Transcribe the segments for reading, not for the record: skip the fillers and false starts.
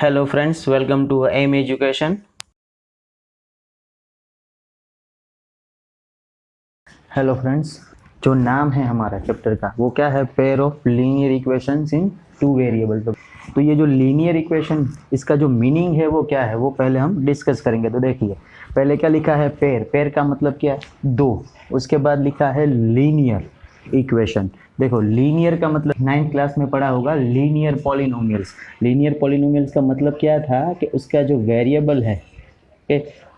Hello friends, welcome to M education. Hello friends, जो नाम है हमारा चैप्टर का वो क्या है? Pair of linear equations in two variable. तो ये जो लीनियर इक्वेशन, इसका जो मीनिंग है वो क्या है, वो पहले हम डिस्कस करेंगे। तो देखिए, पहले क्या लिखा है? पेयर। पेयर का मतलब क्या है? दो। उसके बाद लिखा है लीनियर इक्वेशन। देखो, लीनियर का मतलब 9th क्लास में पढ़ा होगा, लीनियर पॉलिनोमियल्स। लीनियर पॉलिनोमियल्स का मतलब क्या था कि उसका जो वेरिएबल है,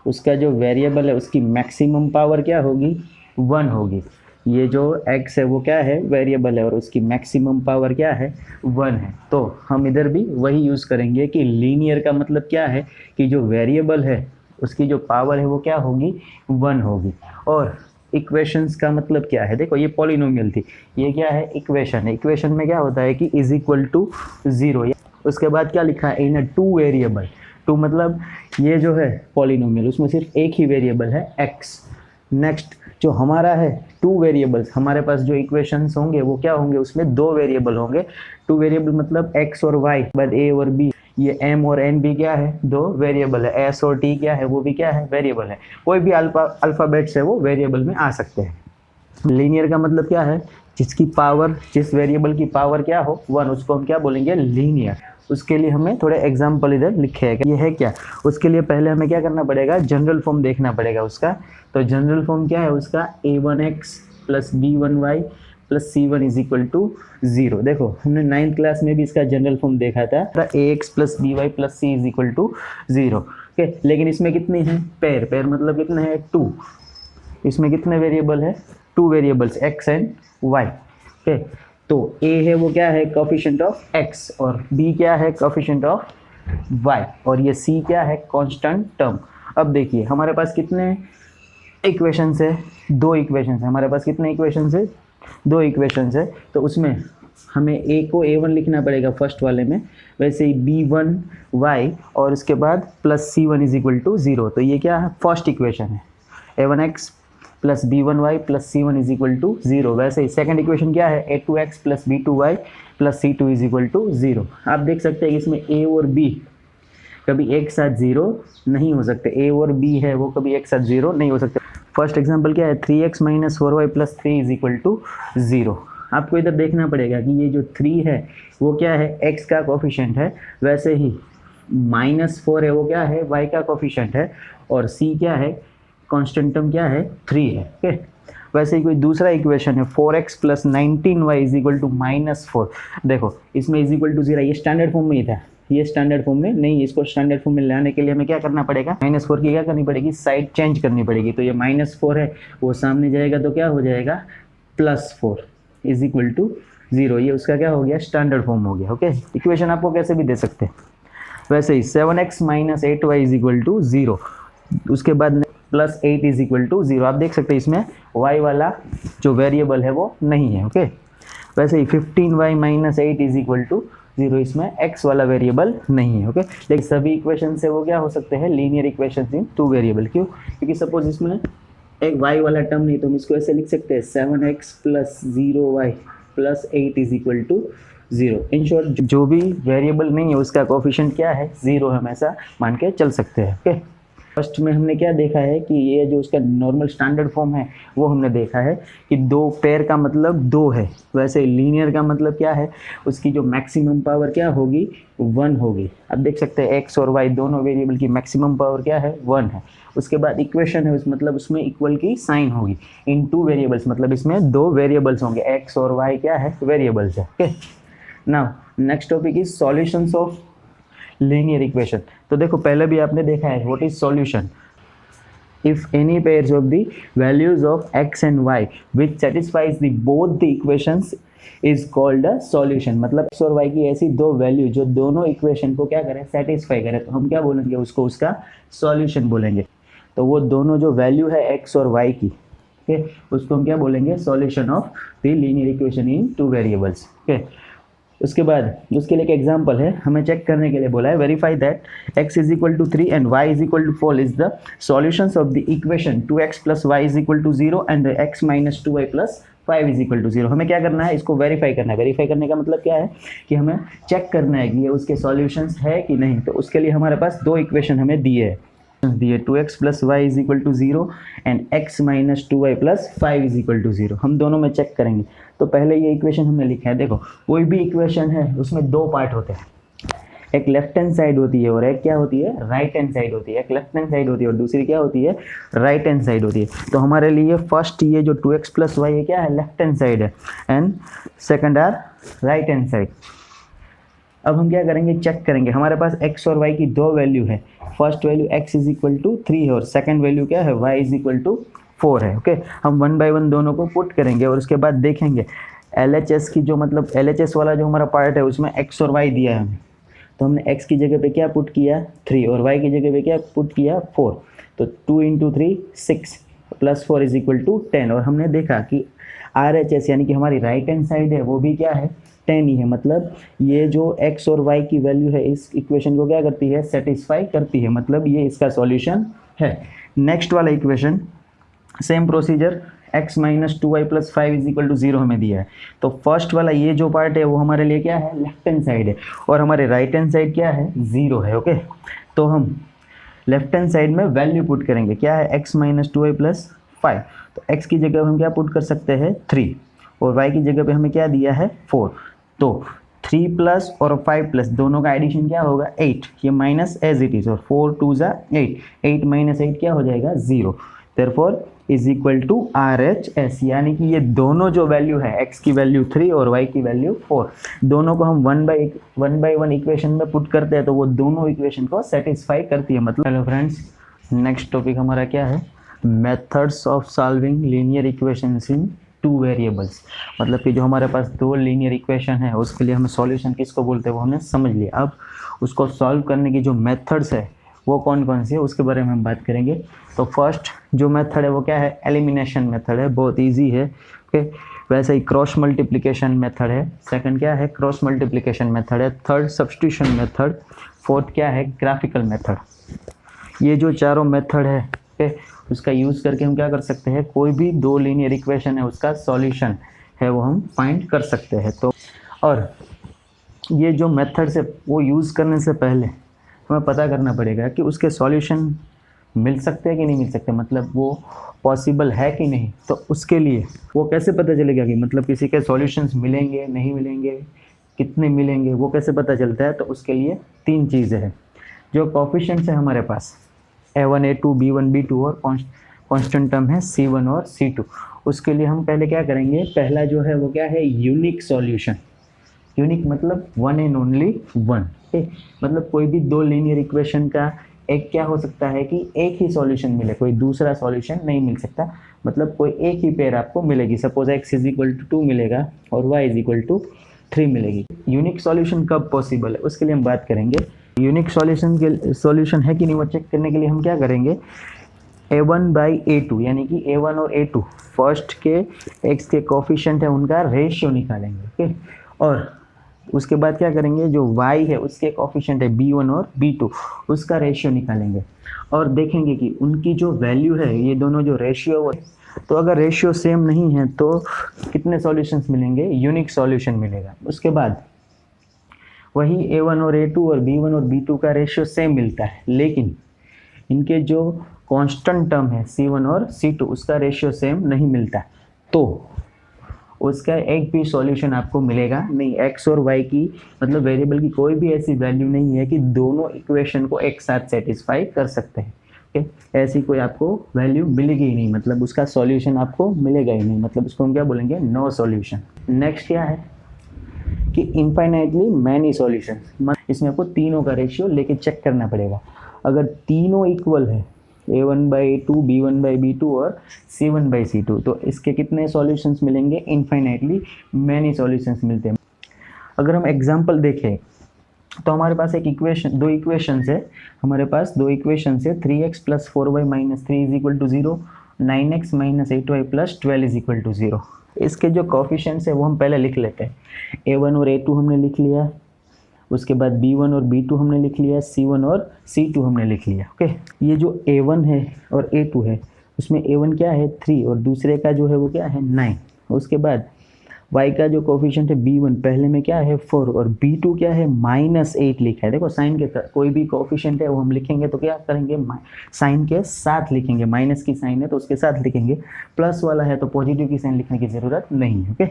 उसका जो वेरिएबल है उसकी मैक्सिमम पावर क्या होगी? 1 होगी। ये जो x है वो क्या है? वेरिएबल है, और उसकी मैक्सिमम पावर क्या है? 1 है। तो हम इधर भी वही यूज़ करेंगे कि लीनियर का मतलब क्या है कि जो वेरिएबल है उसकी जो पावर है वो क्या होगी? 1 होगी। और इक्वेशंस का मतलब क्या है? देखो, ये पॉलिनोमियल थी, ये क्या है? इक्वेशन है। इक्वेशन में क्या होता है कि इज इक्वल टू 0। उसके बाद क्या लिखा है? इन अ टू वेरिएबल। टू मतलब ये जो है पॉलिनोमियल, उसमें सिर्फ एक ही वेरिएबल है, x। नेक्स्ट जो हमारा है टू वेरिएबल्स, हमारे पास जो इक्वेशंस होंगे वो क्या होंगे? उसमें दो वेरिएबल होंगे। टू वेरिएबल मतलब x और y, बाद a और b। ये m और n भी क्या है? दो वेरिएबल है। s और t क्या है? वो भी क्या है? वेरिएबल है। कोई भी अल्फाबेट्स है वो वेरिएबल में आ सकते हैं। लीनियर का मतलब क्या है? जिसकी पावर, जिस वेरिएबल की पावर क्या हो? 1, उसको हम क्या बोलेंगे? लीनियर। उसके लिए हमें थोड़े एग्जाम्पल इधर लिखे हैं। ये है क्या? उसके लिए पहले हमें क्या करना पड़ेगा? जनरल फॉर्म देखना पड़ेगा उसका। तो जनरल फॉर्म क्या है उसका? a1x plus b1y plus c1 is equal to 0। देखो, हमने 9th क्लास में भी इसका जनरल फॉर्म देखा था, ax plus by plus c is equal to 0। Okay, लेकिन इसमें कितने हैं? पेयर। पेयर मतलब कितने हैं? 2। इसमें कितने वेरिएबल है? Two variables, x and y। Okay, तो a है वो क्या है? कोफिशिएंट ऑफ x, और b क्या है? कोफिशिएंट ऑफ y, और ये c क्या है? Constant term. अब देखिए, हमारे पास कितने इक्वेशंस है? दो इक्वेशंस है हमारे पास। कितने इक्वेशंस है? दो इक्वेशंस है। तो उसमें हमें a को a1 लिखना पड़ेगा फर्स्ट वाले में, वैसे ही b1y और उसके बाद plus c1 is equal to 0। तो ये क्या है? फर्स्ट इक्वेशन है, a1x plus b1y plus c1 is equal to 0। वैसे ही सेकंड इक्वेशन क्या है? a2x plus b2y plus c2 is equal to 0। आप देख सकते हैं कि इसमें a और b कभी एक साथ 0 नहीं हो सकते। a और b है वो कभी एक साथ 0 नहीं हो सकते। फर्स्ट एग्जांपल क्या है? 3x minus 4y plus 3 is equal to 0। आपको इधर देखना पड़ेगा कि ये जो 3 है वो क्या है? x का कोफिशिएंट है। वैसे ही -4 है वो क्या है? y का कोफिशिएंट है। और c क्या है? कांस्टेंट टर्म क्या है? 3 है। ओके, वैसे ही कोई दूसरा इक्वेशन है 4x plus 19y is equal to -4। देखो, इसमें इज इक्वल टू 0, ये स्टैंडर्ड फॉर्म में ही था, ये स्टैंडर्ड फॉर्म में नहीं। इसको स्टैंडर्ड फॉर्म में लाने के लिए हमें क्या करना पड़ेगा? -4 की क्या करनी पड़ेगी? साइड चेंज करनी पड़ेगी। तो ये -4 है, वो सामने जाएगा तो क्या हो जाएगा? +4 इज इक्वल टू 0। ये उसका क्या हो गया? स्टैंडर्ड फॉर्म हो गया। ओके, इक्वेशन आपको कैसे भी दे सकते हैं। वैसे ही 7x minus 8y is equal to 0। उसके बाद प्लस 8 इज इक्वल टू 0। आप देख सकते हैं इसमें y वाला जो वेरिएबल है वो नहीं है। ओके, वैसे ही 15y minus 8 is equal to 0, इसमें x वाला वेरिएबल नहीं है। ओके, लेकिन सभी इक्वेशन से वो क्या हो सकते हैं? Linear equation in two variable. क्यों? क्योंकि सपोज इसमें एक y वाला टर्म नहीं, तो हम इसको ऐसे लिख सकते हैं 7x plus 0y plus 8 is equal to 0। In short, जो भी वेरिएबल नहीं है उसका कोफिशिएंट क्या है? 0 हम ऐसा मान के चल सकते हैं। ओके, फर्स्ट में हमने क्या देखा है कि ये जो उसका नॉर्मल स्टैंडर्ड फॉर्म है वो हमने देखा है कि दो। पेयर का मतलब दो है। वैसे लीनियर का मतलब क्या है? उसकी जो मैक्सिमम पावर क्या होगी? 1 होगी। अब देख सकते हैं x और y दोनों वेरिएबल की मैक्सिमम पावर क्या है? 1 है। उसके बाद इक्वेशन है, उस मतलब उसमें इक्वल की साइन होगी। इन टू वेरिएबल्स मतलब इसमें दो वेरिएबल्स होंगे, x और y क्या है? वेरिएबल्स है। Okay, now next topic is solutions of linear equation. तो देखो, पहले भी आपने देखा है what is solution. If any pairs of the values of x and y which satisfies the both the equations is called a solution. मतलब x और y की ऐसी दो वैल्यू जो दोनों इक्वेशन को क्या करें? सेटिस्फाई करें, तो हम क्या बोलेंगे? उसको उसका सॉल्यूशन बोलेंगे। तो वो दोनों जो वैल्यू है x और y की, ओके, उसको हम क्या बोलेंगे? Solution of the linear equation in two variables. Okay, उसके बाद उसके लिए एक एग्जांपल है, हमें चेक करने के लिए बोला है, verify that x is equal to 3 and y is equal to 4 is the solutions of the equation 2x plus y is equal to 0 and x minus 2y plus 5 is equal to 0। हमें क्या करना है, इसको verify करना है। Verify करने का मतलब क्या है कि हमें चेक करना है कि ये उसके सॉल्यूशंस है कि नहीं। तो उसके लिए हमारे पास दो इक्वेशन हमें दिए है, 2x plus y is equal to 0 and x minus 2y plus 5 is equal to 0। हम दोनों में चेक करेंगे। तो पहले ये इक्वेशन हमने लिखा है। देखो कोई भी इक्वेशन है उसमें दो पार्ट होते हैं, एक लेफ्ट हैंड साइड होती है और एक क्या होती है, राइट हैंड साइड होती है। एक लेफ्ट हैंड साइड होती है और दूसरी क्या होती है, राइट हैंड साइड होती है। तो हमारे लिए फर्स्ट ये जो 2x प्लस वाई है क्या है, लेफ्ट हैंड साइड है, and second or right hand side. अब हम क्या करेंगे, चेक करेंगे। हमारे पास x और y की दो वैल्यू है। First value x is equal to 3 है और सेकंड वैल्यू क्या है, y इज इक्वल टू 4 है। ओके, हम 1 बाय 1 दोनों को पुट करेंगे और उसके बाद देखेंगे LHS की जो मतलब LHS वाला जो हमारा पार्ट है उसमें x और y दिया है हमें। तो हमने x की जगह पे क्या पुट किया 3 और y की जगह पे क्या पुट किया 4। तो 2 into 3 6 plus 4 is equal to 10। और हमने देखा कि RHS यानी कि हमारी राइट हैंड साइड है वो भी क्या है, 10 ही है। मतलब ये जो x और y की वैल्यू है इस इक्वेशन को क्या करती है, सेटिस्फाई करती है। मतलब ये इसका सॉल्यूशन है। नेक्स्ट वाला equation same procedure, x minus 2y plus 5 is equal to 0 हमें दिया है। तो फर्स्ट वाला ये जो पार्ट है वो हमारे लिए क्या है, लेफ्ट हैंड साइड है और हमारे राइट हैंड साइड क्या है, 0 है। ओके, तो हम लेफ्ट हैंड साइड में वैल्यू पुट करेंगे, क्या है x माइनस 2y प्लस 5। तो x की जगह हम क्या पुट कर सकते हैं 3 और y की जगह पे हमें क्या दिया है 4। तो 3 प्लस और 5 प्लस दोनों का एडिशन क्या होगा 8, ये माइनस एज इट इज, और 4 2 जा 8, 8 माइनस 8 क्या हो जाएगा 0। Therefore is equal to RHS, यानी कि ये दोनों जो वैल्यू है x की वैल्यू 3 और y की वैल्यू 4, दोनों को हम 1 बाय 1 इक्वेशन में पुट करते हैं तो वो दोनों इक्वेशन को सेटिस्फाई करती है। मतलब हेलो फ्रेंड्स, नेक्स्ट टॉपिक हमारा क्या है, methods of solving linear equations in 2 variables. मतलब कि जो हमारे पास दो लीनियर इक्वेशन है उसके लिए हमें सॉल्यूशन किसको बोलते हैं वो हमने समझ लिया। अब उसको सॉल्व करने की जो मेथड्स है वो कौन कौन सी है उसके बारे में हम बात करेंगे। तो फर्स्ट जो मेथड है वो क्या है, एलिमिनेशन मेथड है, बहुत इजी है। ओके, वैसे ही क्रॉस मल्टीप्लिकेशन मेथड है। सेकंड क्या है, क्रॉस मल्टीप्लिकेशन मेथड है। Third substitution method. फोर्थ क्या है, ग्राफिकल मेथड। ये जो चारों मेथड है ओके, उसका यूज़ करके हम क्या कर सकते हैं, कोई भी दो लीनियर इक्वेशन है उसका सॉल्यूशन है वो हम फाइंड कर सकते हैं। तो और ये जो मेथड्स है वो यूज़ करने से पहले हमें पता करना पड़ेगा कि उसके सॉल्यूशन मिल सकते हैं कि नहीं मिल सकते, मतलब वो पॉसिबल है कि नहीं। तो उसके लिए वो कैसे पता चलेगा कि मतलब किसी के सॉल्यूशंस मिलेंगे नहीं मिलेंगे, कितने मिलेंगे, वो कैसे पता चलता है। तो उसके लिए 3 चीज़ें हैं। जो कोफिशिएंट्स है हमारे पास A1 A2 B1 B2 और कांस्टेंट टर्म है C1 और C2, उसके लिए हम पहले क्या करेंगे, पहला जो है वो क्या है, यूनिक सॉल्यूशन। यूनिक मतलब वन एंड ओनली वन। मतलब कोई भी दो लीनियर इक्वेशन का एक क्या हो सकता है कि एक ही सॉल्यूशन मिले, कोई दूसरा सॉल्यूशन नहीं मिल सकता। मतलब कोई एक ही पेयर आपको मिलेगी। Suppose x is equal to 2 मिलेगा और y इज इक्वल टू 3 मिलेगी। यूनिक सॉल्यूशन कब पॉसिबल है उसके लिए हम बात करेंगे। यूनिक सॉल्यूशन है कि नहीं वो चेक करने के लिए हम क्या करेंगे, A1 बाई A2 यानी कि A1 और A2 फर्स्ट के x के कोफिशिएंट है उनका रेशियो निकालेंगे। ओके, और उसके बाद क्या करेंगे, जो y है उसके कोफिशिएंट है B1 और B2 उसका रेशियो निकालेंगे और देखेंगे कि उनकी जो वैल्यू है, ये दोनों जो रेशियो है, तो अगर रेशियो सेम नहीं है तो कितने सॉल्यूशंस मिलेंगे, यूनिक सॉल्यूशन मिलेगा। उसके बाद वही A1 और A2 और B1 और B2 का रेशियो सेम मिलता है, लेकिन इनके जो कांस्टेंट टर्म है C1 और C2 उसका रेशियो सेम नहीं मिलता, तो उसका एक भी सॉल्यूशन आपको मिलेगा नहीं। x और y की मतलब वेरिएबल की कोई भी ऐसी वैल्यू नहीं है कि दोनों इक्वेशन को एक साथ सेटिस्फाई कर सकते हैं। ओके, ऐसी कोई आपको वैल्यू मिलेगी ही नहीं, मतलब उसका सॉल्यूशन आपको मिलेगा ही नहीं। मतलब उसको हम क्या बोलेंगे, नो सॉल्यूशन। नेक्स्ट क्या है कि इनफाइनाइटली मैनी सॉल्यूशन। इसमें आपको तीनों का रेशियो लेके चेक करना पड़ेगा। अगर तीनों इक्वल है, A1 by A2 B1 by B2 और C1 बाई C2, तो इसके कितने सॉल्यूशंस मिलेंगे, इनफाइनाइटली मैनी सॉल्यूशंस मिलते हैं। अगर हम एग्जांपल देखें तो हमारे पास एक इक्वेशन, दो इक्वेशंस है हमारे पास, दो इक्वेशंस है 3x plus 4y minus 3 is equal to 0, 9x minus 8y plus 12 is equal to 0। इसके जो कोफिशिएंट्स है वो हम पहले लिख लेते हैं। A1 और A2 हमने लिख लिया, उसके बाद B1 और B2 हमने लिख लिया, C1 और C2 हमने लिख लिया। ओके, ये जो A1 है और A2 है उसमें A1 क्या है 3 और दूसरे का जो है वो क्या है 9। उसके बाद y का जो कोफिशिएंट है b1 पहले में क्या है 4 और b2 क्या है -8 लिखा है। देखो साइन के कोई भी कोफिशिएंट है वो हम लिखेंगे तो क्या करेंगे, साइन के साथ लिखेंगे, माइनस की साइन है तो उसके साथ लिखेंगे, प्लस वाला है तो पॉजिटिव की साइन लिखने की ज़रूरत नहीं है। ओके,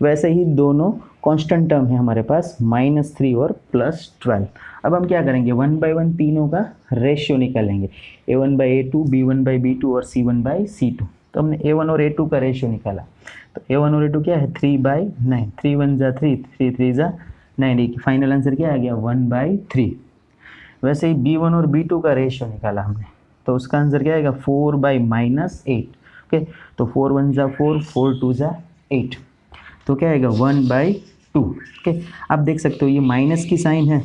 वैसे ही दोनों कांस्टेंट टर्म है हमारे पास -3 और +12। अब हम क्या करेंगे, 1 by 1 तीनों का रेशियो निकालेंगे, a1 by a2, b1 by b2 और c1 by c2। तो हमने a1 और a2 का रेशियो निकाला, तो a1 और a2 क्या है 3/9, 3 1 जा 3, 3 3 जा 9, फाइनल आंसर क्या आ गया 1/3। वैसे ही b1 और b2 का रेशियो निकाला हमने, तो उसका आंसर क्या आएगा 4/-8। ओके, तो 4 1 जा 4, 4 2 जा 8, तो क्या आएगा 1/2। ओके, आप देख सकते हो ये माइनस की साइन है,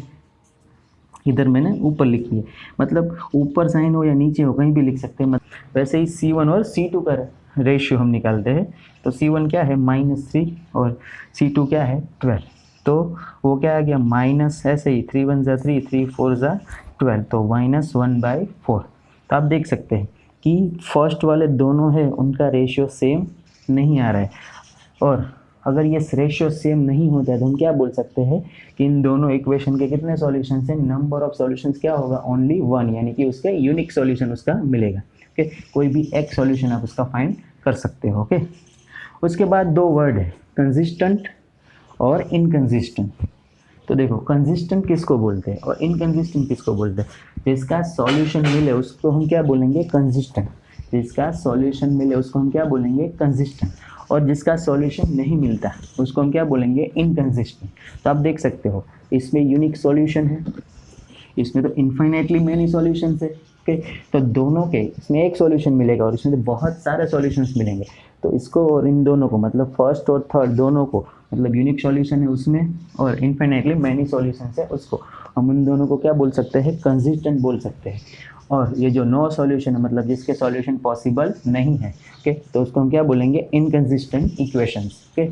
इधर मैंने ऊपर लिखी है, मतलब ऊपर साइन हो या नीचे हो कहीं भी लिख सकते हैं। वैसे ही c1 और c2 का रेशियो हम निकालते हैं, तो c1 क्या है -3 और c2 क्या है 12, तो वो क्या आ गया माइनस, ऐसे ही 3 1 जा 3, 3 4 जा 12, तो -1/4। तो आप देख सकते हैं कि फर्स्ट वाले दोनों है उनका रेशियो सेम नहीं आ रहा है, और अगर ये रेशियो सेम नहीं होता है तो हम क्या बोल सकते हैं कि इन दोनों इक्वेशन के कितने सॉल्यूशंस हैं, नंबर ऑफ सॉल्यूशंस क्या होगा ओनली 1, यानी कि उसके यूनिक सॉल्यूशन उसका मिलेगा। ओके, कोई भी एक सॉल्यूशन आप उसका फाइंड कर सकते हो। ओके, उसके बाद दो वर्ड है कंसिस्टेंट और इनकंसिस्टेंट। तो देखो कंसिस्टेंट किसको बोलते हैं और इनकंसिस्टेंट किसको बोलते हैं। जिसका सॉल्यूशन मिले उसको हम क्या बोलेंगे कंसिस्टेंट, जिसका सॉल्यूशन मिले उसको हम क्या बोलेंगे कंसिस्टेंट, और जिसका सॉल्यूशन नहीं मिलता उसको हम क्या बोलेंगे इनकंसिस्टेंट। तो आप देख सकते हो इसमें यूनिक सॉल्यूशन है, इसमें तो इन्फाइनाइटली मेनी सॉल्यूशंस है। ओके, तो दोनों के इसमें एक सॉल्यूशन मिलेगा और इसमें तो बहुत सारे सॉल्यूशंस मिलेंगे, तो इसको और इन दोनों को मतलब फर्स्ट और थर्ड दोनों को मतलब यूनिक सॉल्यूशन है उसमें और इन्फाइनाइटली मेनी सॉल्यूशंस है उसको हम उन दोनों को क्या बोल सकते हैं कंसिस्टेंट बोल सकते हैं। और ये जो नो सॉल्यूशन है मतलब जिसके सॉल्यूशन पॉसिबल नहीं है, ओके, तो उसको हम क्या बोलेंगे इनकंसिस्टेंट इक्वेशंस। ओके,